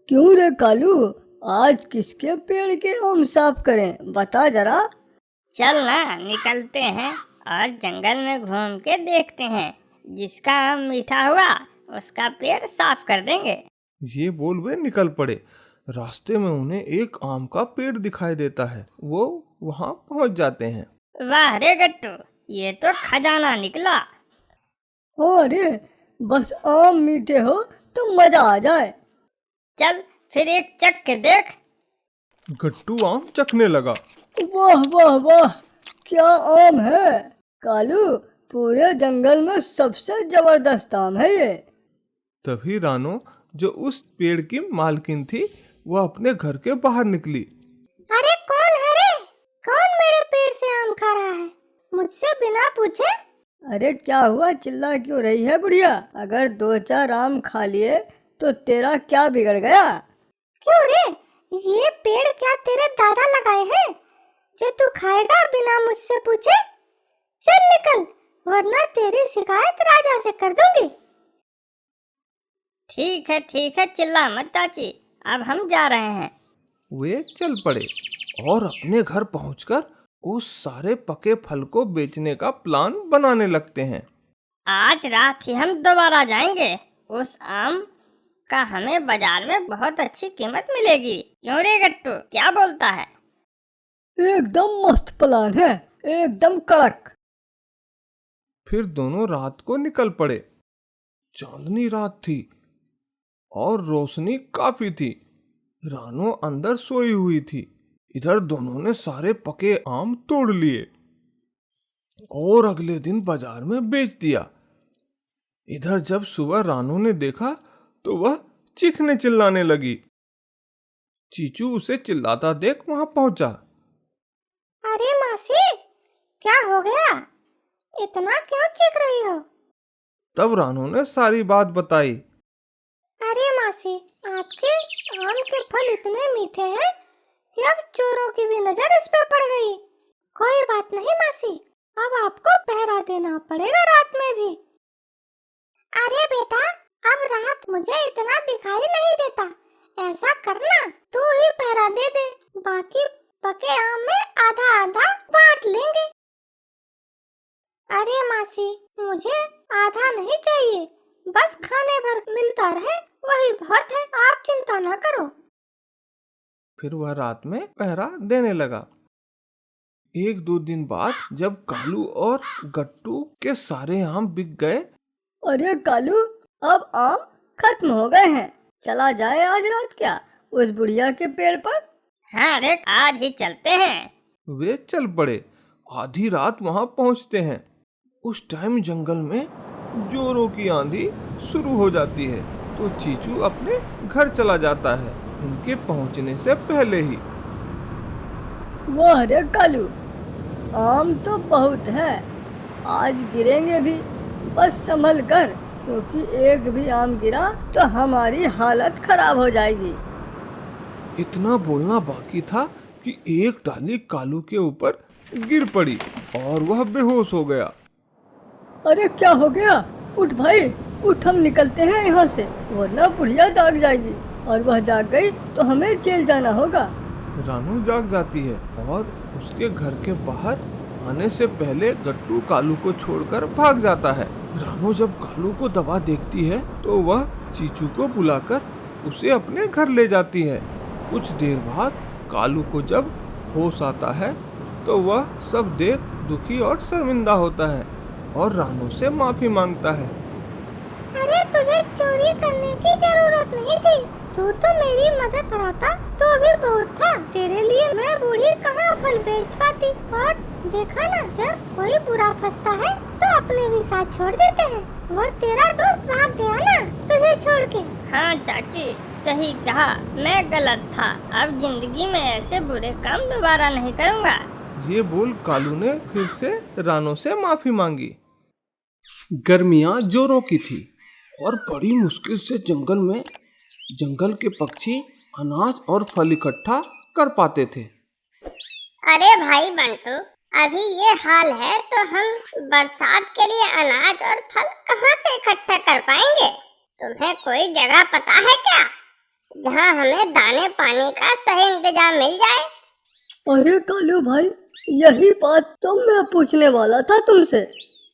क्यों रे कालू, आज किसके पेड़ के आम साफ करें, बता जरा। चल ना, निकलते हैं और जंगल में घूम के देखते हैं। जिसका आम मीठा हुआ उसका पेड़ साफ कर देंगे। ये बोल वे निकल पड़े। रास्ते में उन्हें एक आम का पेड़ दिखाई देता है। वो वहां पहुंच जाते हैं। वाह रे गट्टू, ये तो खजाना निकला। अरे बस आम मीठे हो तो मजा आ जाए। चल फिर एक चख के देख। गट्टू आम चखने लगा। वाह वाह वाह, क्या आम है कालू, पूरे जंगल में सबसे जबरदस्त आम है ये। तभी रानो, जो उस पेड़ की मालकिन थी, वह अपने घर के बाहर निकली। अरे कौन है रे? कौन मेरे पेड़ से आम खा रहा है मुझसे बिना पूछे? अरे क्या हुआ, चिल्ला क्यों रही है बुढ़िया? अगर 2-4 आम खा लिए तो तेरा क्या बिगड़ गया? क्यों रे, ये पेड़ क्या तेरे दादा लगाए हैं जो तू खाएगा बिना मुझसे पूछे? चल निकल, वरना तेरी शिकायत राजा से कर दूंगी। ठीक है, चिल्ला मत चाची, अब हम जा रहे हैं। वे चल पड़े और अपने घर पहुंचकर उस सारे पके फल को बेचने का प्लान बनाने लगते हैं। आज रात ही हम दोबारा जाएंगे। उस आम का हमें बाजार में बहुत अच्छी कीमत मिलेगी। क्यों रे गट्टू, क्या बोलता है? एकदम मस्त प्लान है, एकदम कड़क। फिर दोनों रात को निकल पड़े। चांदनी रात थी और रोशनी काफी थी। रानो अंदर सोई हुई थी। इधर दोनों ने सारे पके आम तोड़ लिए और अगले दिन बाजार में बेच दिया। इधर जब सुबह रानो ने देखा तो वह चीखने चिल्लाने लगी। चीचू उसे चिल्लाता देख वहां पहुंचा। अरे मासी, क्या हो गया? इतना क्यों चीख रही हो? तब रानो ने सारी बात बताई। अरे मासी, आपके आम के फल इतने मीठे हैं कि अब चोरों की भी नजर इस पे पड़ गई। कोई बात नहीं मासी, अब आपको पहरा देना पड़ेगा रात में भी। अरे बेटा, अब रात मुझे इतना दिखाई नहीं देता। ऐसा करना, तू ही पहरा दे दे, बाकी पके आम में आधा आधा बांट लेंगे। अरे मासी, मुझे आधा नहीं चाहिए, बस खाने भर मिलता रहे वही बहुत है, आप चिंता न करो। फिर वह रात में पहरा देने लगा। 1-2 दिन बाद जब कालू और गट्टू के सारे आम बिक गए। अरे कालू, अब आम खत्म हो गए हैं, चला जाए आज रात क्या उस बुढ़िया के पेड़ पर? हाँ रे, आज ही चलते हैं। वे चल पड़े। आधी रात वहां पहुंचते हैं। उस टाइम जंगल में जोरों की आंधी शुरू हो जाती है, तो चीचू अपने घर चला जाता है उनके पहुंचने से पहले ही। वाह रे कालू, आम तो बहुत है, आज गिरेंगे भी, बस संभल कर, क्योंकि एक भी आम गिरा तो हमारी हालत खराब हो जाएगी। इतना बोलना बाकी था कि एक डाली कालू के ऊपर गिर पड़ी और वह बेहोश हो गया। अरे क्या हो गया? उठ भाई उठ, हम निकलते हैं यहाँ से, वरना बुढ़िया जाग जाएगी, और वह जाग गई तो हमें जेल जाना होगा। रानू जाग जाती है और उसके घर के बाहर आने से पहले गट्टू कालू को छोड़कर भाग जाता है। रानू जब कालू को दबा देखती है तो वह चीचू को बुलाकर उसे अपने घर ले जाती है। कुछ देर बाद कालू को जब होश आता है तो वह सब देख दुखी और शर्मिंदा होता है और रानू से माफी मांगता है। अरे तुझे चोरी करने की जरूरत नहीं थी, तू तो मेरी मदद कराता तो भी बहुत था। तेरे लिए मैं बूढ़ी कहाँ फल बेच पाती। और देखा ना, जब कोई बुरा फंसता है तो अपने भी साथ छोड़ देते हैं। वो तेरा दोस्त भाग गया ना तुझे छोड़ के। हाँ चाची, सही कहा, मैं गलत था। अब जिंदगी में ऐसे बुरे काम दोबारा नहीं करूँगा। ये बोल कालू ने फिर से रानू से माफी मांगी। गर्मियाँ जोरों की थी और बड़ी मुश्किल से जंगल के पक्षी अनाज और फल इकट्ठा कर पाते थे। अरे भाई बंटू, अभी ये हाल है तो हम बरसात के लिए अनाज और फल कहाँ से इकट्ठा कर पाएंगे? तुम्हें कोई जगह पता है क्या? जहाँ हमें दाने पानी का सही इंतजाम मिल जाए। अरे कालू भाई, यही बात तो मैं पूछने वाला था तुमसे।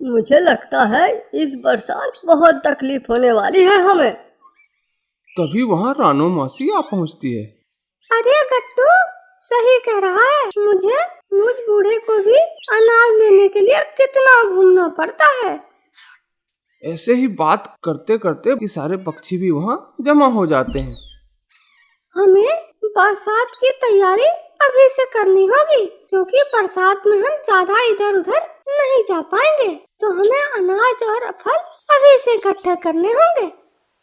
मुझे लगता है इस बरसात बहुत तकलीफ होने वाली है हमें। तभी वहाँ रानो मासी आ पहुँचती है। अरे गट्टू सही कह रहा है। मुझ बूढ़े को भी अनाज लेने के लिए कितना घूमना पड़ता है। ऐसे ही बात करते करते ये सारे पक्षी भी वहाँ जमा हो जाते हैं। हमें बरसात की तैयारी अभी से करनी होगी, क्योंकि बरसात में हम ज्यादा इधर उधर नहीं जा पाएंगे। तो हमें अनाज और फल अभी से इकट्ठे करने होंगे।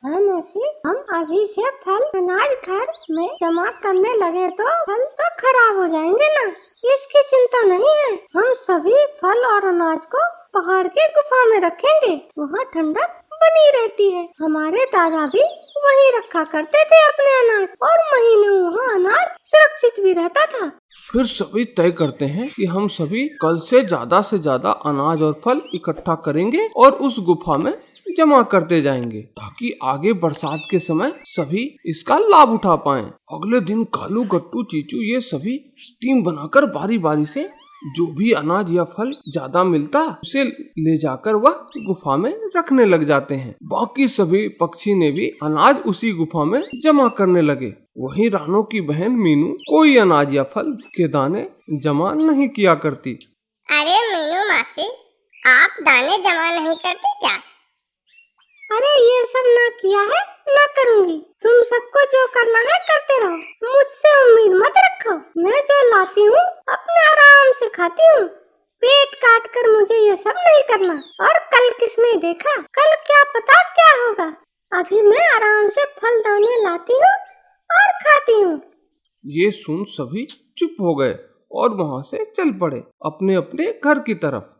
हाँ मौसी, हम अभी से फल अनाज घर में जमा करने लगे तो फल तो खराब हो जाएंगे ना, इसकी चिंता नहीं है। हम सभी फल और अनाज को पहाड़ के गुफा में रखेंगे, वहाँ ठंडक बनी रहती है। हमारे दादा भी वहीं रखा करते थे अपने अनाज, और महीनों वहाँ अनाज सुरक्षित भी रहता था। फिर सभी तय करते हैं कि हम सभी कल से ज्यादा अनाज और फल इकट्ठा करेंगे और उस गुफा में जमा करते जाएंगे, ताकि आगे बरसात के समय सभी इसका लाभ उठा पाएं। अगले दिन कालू, गट्टू, चीचू ये सभी टीम बनाकर बारी बारी से जो भी अनाज या फल ज्यादा मिलता उसे ले जाकर वह गुफा में रखने लग जाते हैं। बाकी सभी पक्षी ने भी अनाज उसी गुफा में जमा करने लगे। वहीं रानो की बहन मीनू कोई अनाज या फल के दाने जमा नहीं किया करती। अरे मीनू मासी, आप दाने जमा नहीं करते क्या? अरे ये सब ना किया है ना करूँगी। तुम सबको जो करना है करते रहो, मुझसे उम्मीद मत रखो। मैं जो लाती हूँ अपने आराम से खाती हूँ, पेट काट कर मुझे ये सब नहीं करना। और कल किसने देखा, कल क्या पता क्या होगा। अभी मैं आराम से फल दाने लाती हूँ और खाती हूँ। ये सुन सभी चुप हो गए और वहाँ से चल पड़े अपने अपने घर की तरफ।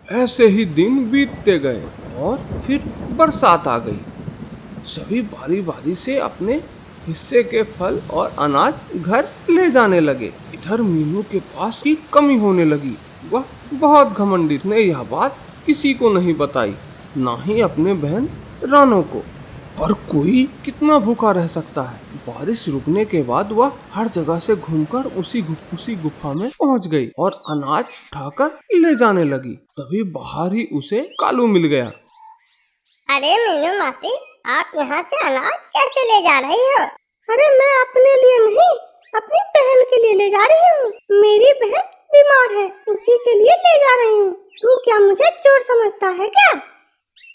ऐसे ही दिन बीतते गए और फिर बरसात आ गई। सभी बारी बारी से अपने हिस्से के फल और अनाज घर ले जाने लगे। इधर मीनू के पास की कमी होने लगी। वह बहुत घमंडी, ने यह बात किसी को नहीं बताई, ना ही अपने बहन रानो को। पर कोई कितना भूखा रह सकता है। बारिश रुकने के बाद वह हर जगह से घूमकर उसी गुफा में पहुंच गई और अनाज उठाकर ले जाने लगी। तभी बाहर ही उसे कालू मिल गया। अरे मीनू मासी, आप यहाँ से अनाज कैसे ले जा रही हो? अरे मैं अपने लिए नहीं, अपनी बहन के लिए ले जा रही हूँ। मेरी बहन बीमार है, उसी के लिए ले जा रही हूँ। तू क्या मुझे चोर समझता है क्या?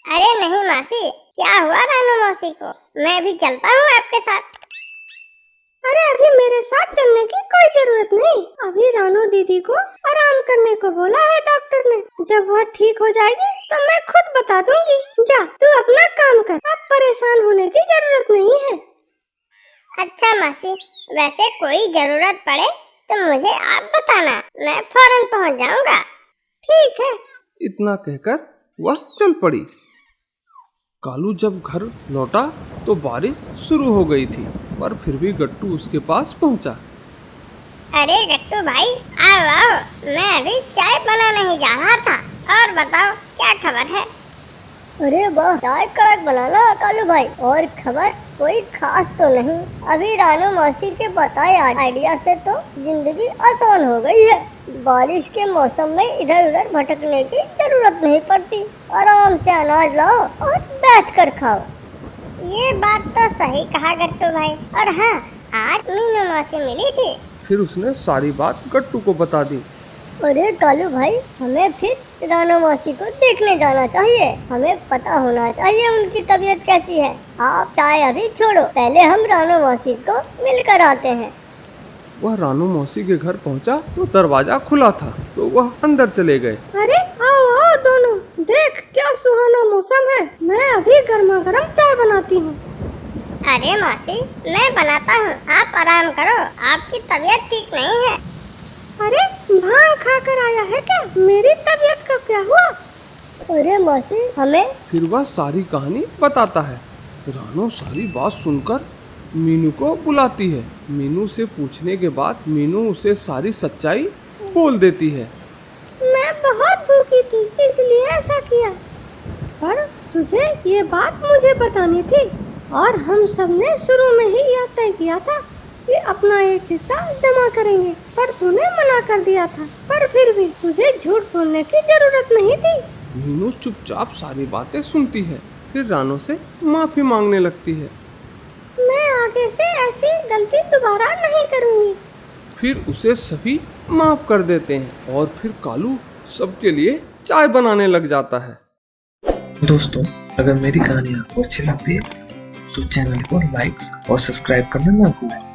अरे नहीं मासी, क्या हुआ रानू मौसी को? मैं भी चलता हूँ आपके साथ। अरे अभी मेरे साथ चलने की कोई जरूरत नहीं। अभी रानू दीदी को आराम करने को बोला है डॉक्टर ने। जब वह ठीक हो जाएगी तो मैं खुद बता दूंगी। जा तू अपना काम कर, अब परेशान होने की जरूरत नहीं है। अच्छा मासी, वैसे कोई जरूरत पड़े तो मुझे आप बताना, मैं फौरन पहुँच जाऊँगा। ठीक है। इतना कहकर वह चल पड़ी। कालू जब घर लौटा तो बारिश शुरू हो गई थी, पर फिर भी गट्टू उसके पास पहुंचा। अरे गट्टू भाई, आओ आओ, मैं अभी चाय बनाने ही जा रहा था। और बताओ क्या खबर है? अरे वाह, चाय कड़क बनाना कालू भाई। और खबर कोई खास तो नहीं। अभी रानू मौसी के बताए आइडिया से तो जिंदगी आसान हो गई है। बारिश के मौसम में इधर उधर भटकने की जरूरत नहीं पड़ती। आराम से अनाज लाओ और बैठकर खाओ। ये बात तो सही कहा गट्टू भाई। और हाँ, आज मीनू मौसी मिली थी। फिर उसने सारी बात गट्टू को बता दी। अरे कालू भाई, हमें फिर रानू मौसी को देखने जाना चाहिए। हमें पता होना चाहिए उनकी तबीयत कैसी है। आप चाय अभी छोड़ो, पहले हम रानू मौसी को मिलकर आते हैं। वह रानू मौसी के घर पहुंचा तो दरवाजा खुला था, तो वह अंदर चले गए। अरे आओ आओ दोनों, देख क्या सुहाना मौसम है। मैं अभी गर्मा गर्म चाय बनाती हूँ। अरे मौसी, मैं बनाता हूँ, आप आराम करो, आपकी तबीयत ठीक नहीं है। अरे भांग खाकर आया है क्या? मेरी तबीयत का क्या हुआ? अरे मौसी, हमें। फिर वह सारी कहानी बताता है। रानो सारी बात सुनकर मीनू को बुलाती है। मीनू से पूछने के बाद मीनू उसे सारी सच्चाई बोल देती है। मैं बहुत भूखी थी, इसलिए ऐसा किया। पर तुझे ये बात मुझे बतानी थी। और हम सब ने शुरू में ही यह तय किया था कि अपना एक हिस्सा जमा करेंगे, पर तूने मना कर दिया था। पर फिर भी तुझे झूठ बोलने की जरूरत नहीं थी। मीनू चुपचाप सारी बातें सुनती है, फिर रानो से माफी मांगने लगती है। मैं आगे से ऐसी गलती दोबारा नहीं करूंगी। फिर उसे सभी माफ कर देते हैं और फिर कालू सबके लिए चाय बनाने लग जाता है। दोस्तों, अगर मेरी कहानी आपको अच्छी लगती है तो चैनल को लाइक और सब्सक्राइब करना ना भूलें।